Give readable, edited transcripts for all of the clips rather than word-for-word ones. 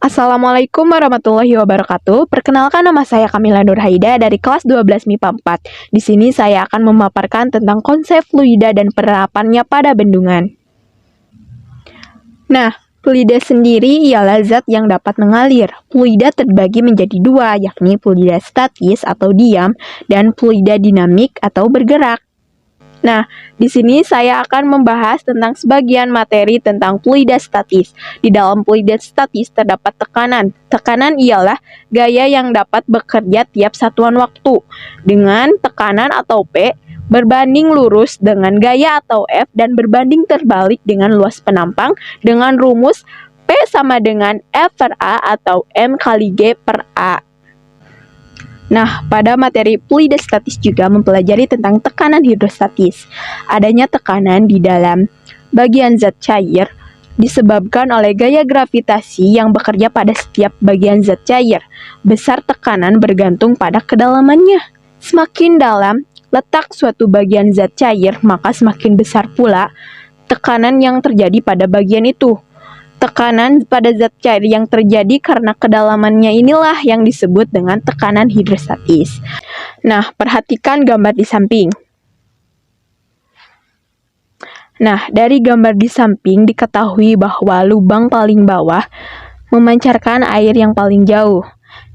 Assalamualaikum warahmatullahi wabarakatuh. Perkenalkan, nama saya Kamila Nurhaida dari kelas 12 MIPA 4. Di sini saya akan memaparkan tentang konsep fluida dan penerapannya pada bendungan. Nah, fluida sendiri ialah zat yang dapat mengalir. Fluida terbagi menjadi dua, yakni fluida statis atau diam dan fluida dinamik atau bergerak. Nah, di sini saya akan membahas tentang sebagian materi tentang fluida statis. Di dalam fluida statis terdapat tekanan. Tekanan ialah gaya yang dapat bekerja tiap satuan waktu dengan tekanan atau P berbanding lurus dengan gaya atau F dan berbanding terbalik dengan luas penampang dengan rumus P sama dengan F per A atau M kali G per A. Nah, pada materi fluida statis juga mempelajari tentang tekanan hidrostatis. Adanya tekanan di dalam bagian zat cair disebabkan oleh gaya gravitasi yang bekerja pada setiap bagian zat cair. Besar tekanan bergantung pada kedalamannya. Semakin dalam letak suatu bagian zat cair, maka semakin besar pula tekanan yang terjadi pada bagian itu. Tekanan pada zat cair yang terjadi karena kedalamannya inilah yang disebut dengan tekanan hidrostatis. Nah, perhatikan gambar di samping. Nah, dari gambar di samping diketahui bahwa lubang paling bawah memancarkan air yang paling jauh.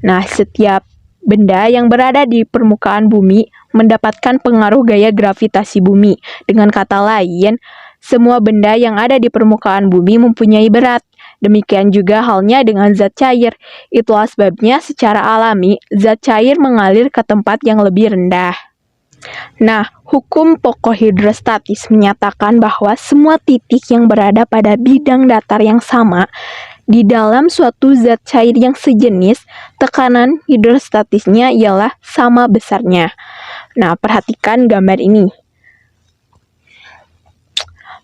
Nah, setiap benda yang berada di permukaan bumi mendapatkan pengaruh gaya gravitasi bumi. Dengan kata lain, semua benda yang ada di permukaan bumi mempunyai berat. Demikian juga halnya dengan zat cair. Itulah sebabnya secara alami zat cair mengalir ke tempat yang lebih rendah. Nah, hukum pokok hidrostatis menyatakan bahwa semua titik yang berada pada bidang datar yang sama di dalam suatu zat cair yang sejenis, tekanan hidrostatisnya ialah sama besarnya. Nah, perhatikan gambar ini.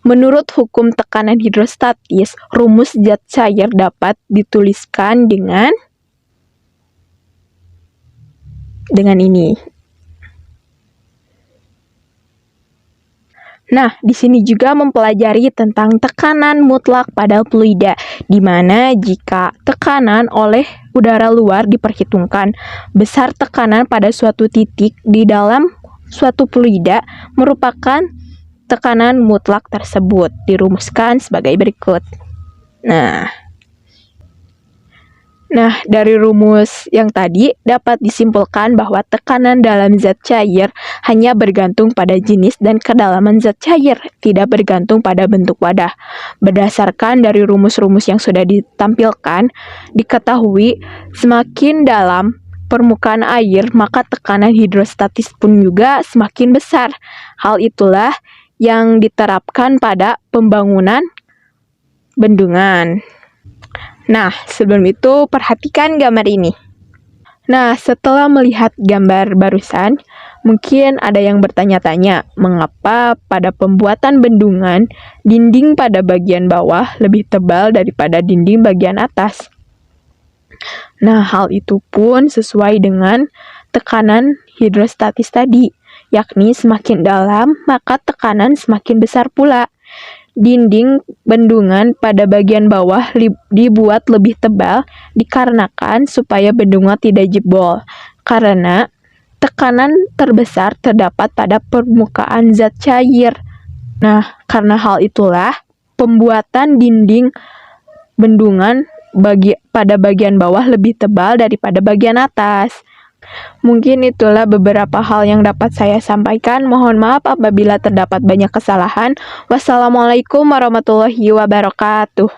Menurut hukum tekanan hidrostatis, rumus zat cair dapat dituliskan dengan ini. Nah, di sini juga mempelajari tentang tekanan mutlak pada fluida, di mana jika tekanan oleh udara luar diperhitungkan, besar tekanan pada suatu titik di dalam suatu fluida merupakan tekanan mutlak tersebut. Dirumuskan sebagai berikut. Nah, dari rumus yang tadi dapat disimpulkan bahwa tekanan dalam zat cair hanya bergantung pada jenis dan kedalaman zat cair, tidak bergantung pada bentuk wadah. Berdasarkan dari rumus-rumus yang sudah ditampilkan, diketahui semakin dalam permukaan air, maka tekanan hidrostatis pun juga semakin besar. Hal itulah yang diterapkan pada pembangunan bendungan. Nah, sebelum itu perhatikan gambar ini. Nah, setelah melihat gambar barusan, mungkin ada yang bertanya-tanya, mengapa pada pembuatan bendungan, dinding pada bagian bawah lebih tebal daripada dinding bagian atas? Nah, hal itu pun sesuai dengan tekanan hidrostatis tadi, yakni semakin dalam, maka tekanan semakin besar pula. Dinding bendungan pada bagian bawah dibuat lebih tebal dikarenakan supaya bendungan tidak jebol, karena tekanan terbesar terdapat pada permukaan zat cair. Nah, karena hal itulah pembuatan dinding bendungan pada bagian bawah lebih tebal daripada bagian atas. Mungkin itulah beberapa hal yang dapat saya sampaikan. Mohon maaf apabila terdapat banyak kesalahan. Wassalamualaikum warahmatullahi wabarakatuh.